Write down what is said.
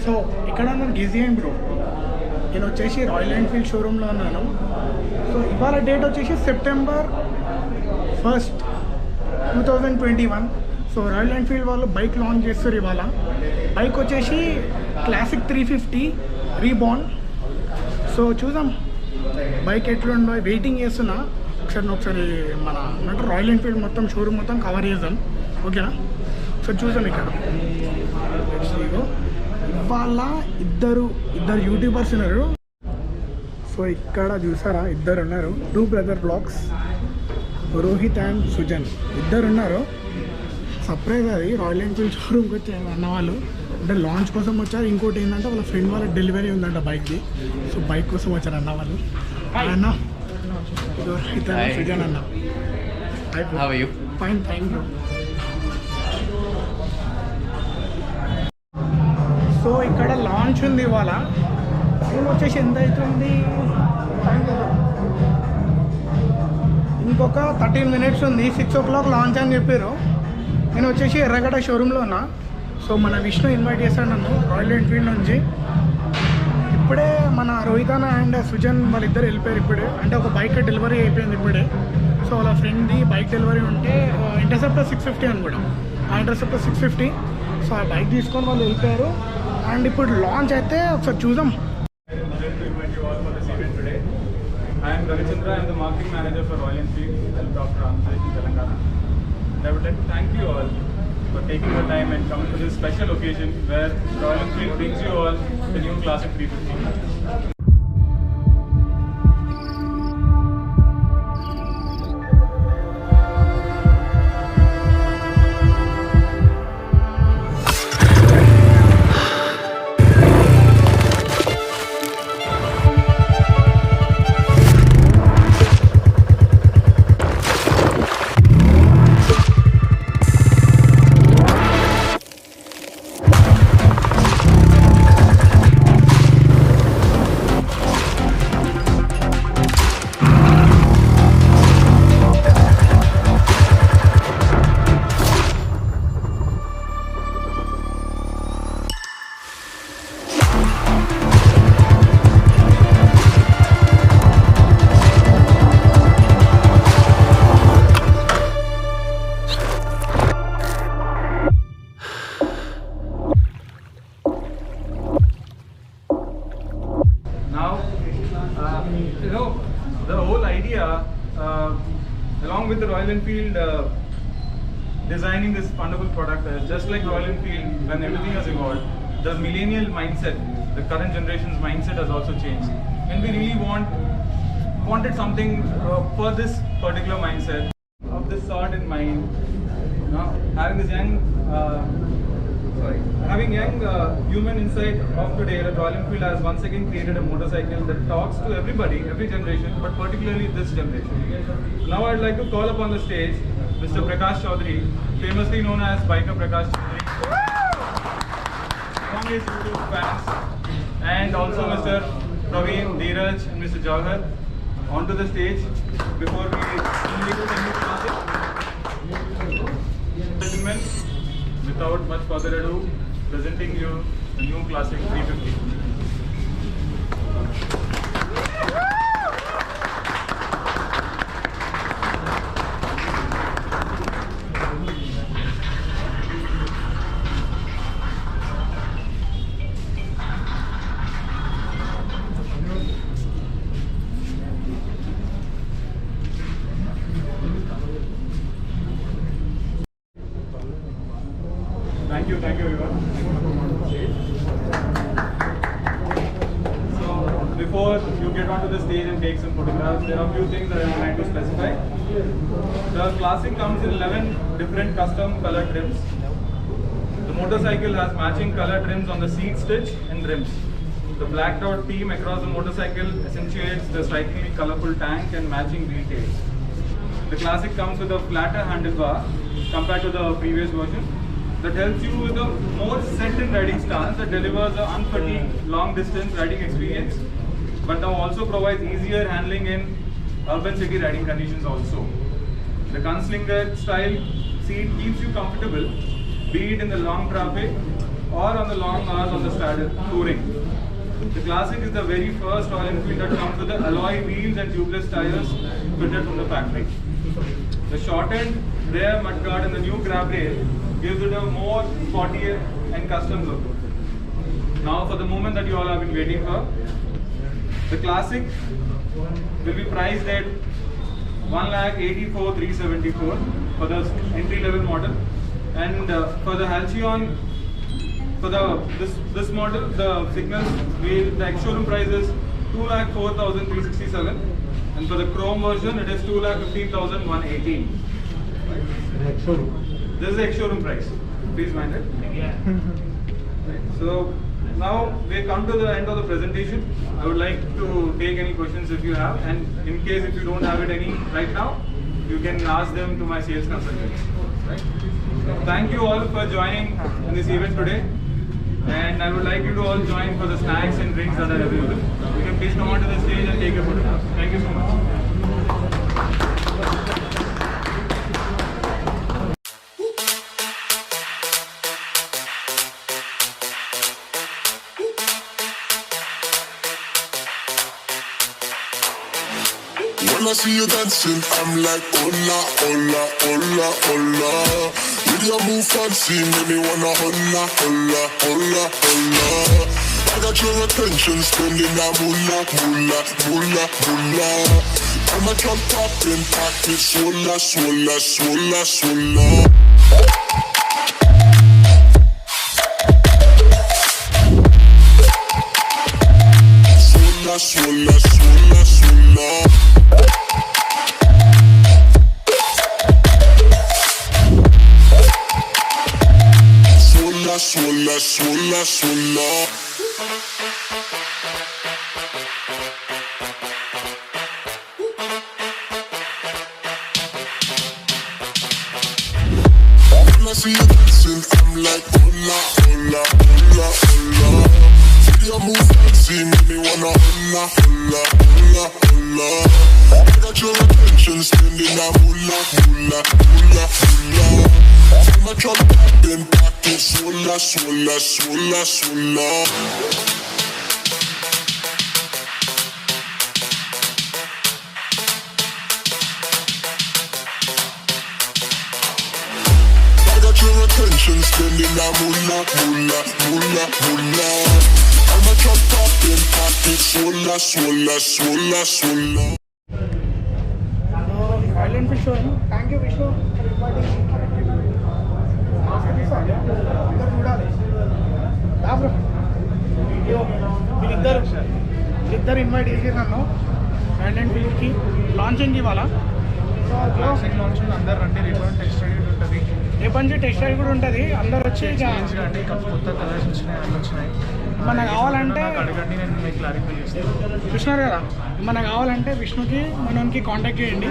So ఇక్కడ నేను గిజియన్ bro, నేను వచ్చేసి రాయల్ ఎన్ఫీల్డ్ షోరూంలో ఉన్నాను. సో ఇవాళ డేట్ వచ్చేసి సెప్టెంబర్ 1, 2021. సో రాయల్ ఎన్ఫీల్డ్ వాళ్ళు బైక్ లాంచ్ చేస్తారు ఇవాళ. బైక్ వచ్చేసి క్లాసిక్ 350 రీబార్న్. సో చూద్దాం బైక్ ఎట్లుండో, వెయిటింగ్ చేస్తున్నా. ఒకసారి మన అంటే రాయల్ ఎన్ఫీల్డ్ మొత్తం షోరూమ్ మొత్తం కవర్ చేద్దాం, ఓకేనా? సో చూద్దాం ఇక్కడ ఇవాళ ఇద్దరు యూట్యూబర్స్ ఉన్నారు. సో ఇక్కడ చూసారా, ఇద్దరు ఉన్నారు, 2 brother blogs, Rohit and Sujan ఇద్దరు ఉన్నారు. సర్ప్రైజ్ అది రాయల్ ఎన్ఫీల్డ్ షోరూమ్కి వచ్చారు అన్న వాళ్ళు, అంటే లాంచ్ కోసం వచ్చారు. ఇంకోటి ఏంటంటే వాళ్ళ ఫ్రెండ్ వాళ్ళ డెలివరీ ఉందంట బైక్ది. సో బైక్ కోసం వచ్చారు అన్న వాళ్ళు. అన్న రోహిత్ అండ్ సుజన్ అన్న. Fine bro. సో ఇక్కడ లాంచ్ ఉంది ఇవాళ. టైం వచ్చేసి ఎంత అవుతుంది, ఇంకొక 13 minutes ఉంది. 6 o'clock లాంచ్ అని చెప్పారు. నేను వచ్చేసి ఎర్రగడ్డ షోరూంలో ఉన్నా. సో మన విష్ణు ఇన్వైట్ చేశాడు నన్ను రాయల్ ఎన్ఫీల్డ్ నుంచి. ఇప్పుడే మన రోహిత్ అన్న అండ్ సుజన్ వాళ్ళిద్దరు వెళ్ళిపోయారు ఇప్పుడే, అంటే ఒక బైక్ డెలివరీ అయిపోయింది ఇప్పుడే. సో వాళ్ళ ఫ్రెండ్ది బైక్ డెలివరీ ఉంటే ఇంటర్సెప్టర్ 650 అని కూడా, ఆ ఇంటర్సెప్టర్ 650. సో ఆ బైక్ తీసుకొని వాళ్ళు వెళ్ళిపోయారు. అండ్ ఇప్పుడు లాంచ్ అయితే ఒకసారి చూద్దాం. I am Ravichandra. I am the marketing manager for Royal Enfield, Dr. Andhra in Telangana. And I would like to thank you all for taking your time and coming to this special occasion where Royal Enfield brings you all the new Classic 350. The whole idea, along with the Royal Enfield designing this wonderful product, just like Royal Enfield, when everything has evolved, the millennial mindset, the current generation's mindset has also changed, and we really wanted something for this particular mindset of this sort in mind. Having this having young human insight of today, that Royal Enfield has once again created a motorcycle that talks to everybody, every generation, but particularly this generation. Now I'd like to call upon the stage Mr. Prakash Chaudhary, famously known as Biker Prakash Chaudhary, among his YouTube fans, and also Mr. Praveen, Dheeraj and Mr. Jawhar onto the stage before we leave the new classic. Gentlemen, without much further ado, presenting you the new Classic 350. Thank you everyone. So before you get onto the stage and take some photographs, there are a few things that I would like to specify. The Classic comes in 11 different custom color trims. The motorcycle has matching color trims on the seat stitch and rims. The blacked out theme across the motorcycle accentuates the strikingly colorful tank and matching wheel tails. The Classic comes with a flatter handlebar compared to the previous version, that helps you with a more set and riding stance that delivers an unfatigued long distance riding experience. but now also provides easier handling in urban city riding conditions also. The Gunslinger style seat keeps you comfortable, be it in the long traffic or on the long hours on the straddle touring. The Classic is the very first Royal Enfield that comes with the alloy wheels and tubeless tires fitted from the factory. The shortened rear mudguard and the new grab rail gives it a more sportier and custom look. Now for the moment that you all have been waiting for, the Classic will be priced at 1,84,374 for the entry level model, and for the Halcyon, for this model, the Signals, the ex-showroom price is 2,04,367, and for the Chrome version it is 2,15,118. This is the ex-showroom price. Please mind it. Right. So now we come to the end of the presentation. I would like to take any questions if you have, and in case if you don't have it any right now, you can ask them to my sales consultants. Right? Thank you all for joining in this event today, and I would like you to all join for the snacks and drinks that are available. You can please come onto the stage and take a photograph. Thank you so much. When I see you dancing, I'm like, hola, hola, hola, hola. With your move fancy, make me wanna hola, hola, hola, hola. I got your attention, spending that moolah, moolah, moolah, moolah. I'm a drop popping, pocket, swola, swola, swola, swola. Swola, swola, swola, swola. Swola, swola, swola. When I see you dancing, I'm like, hola, hola, hola, hola. See you move fancy, make me wanna hola, hola, hola, hola. I got your attention, spending that moolah, moolah, moolah, moolah. I'm a drop popping, pocket, swola, swola, swola, swola. I got your attention, spending that moolah, moolah, moolah, moolah. I'm a drop popping, pocket, swola, swola, swola, swola. Royal Enfield showroom. Thank you, Vishnu, for inviting me. వీళ్ళిద్దరు invite చేసి నన్ను royal ఎన్ఫీల్డ్కి launching ఇవాళ. So classic launch అందరు రండి. రేపు test ride ఉంటుంది. రేపు నుంచి టెస్ట్ రైడ్ కూడా ఉంటుంది. అందరు వచ్చి ఇక రండి. కొత్త కలర్స్ వచ్చినాయి, అన్నీ వచ్చినాయి. ఏమన్నా కావాలంటే అడగండి, నేను మీకు క్లారిఫై చేస్తాను. చూసినారు కదా, ఏమన్నా కావాలంటే విష్ణుకి మనకి కాంటాక్ట్ చేయండి.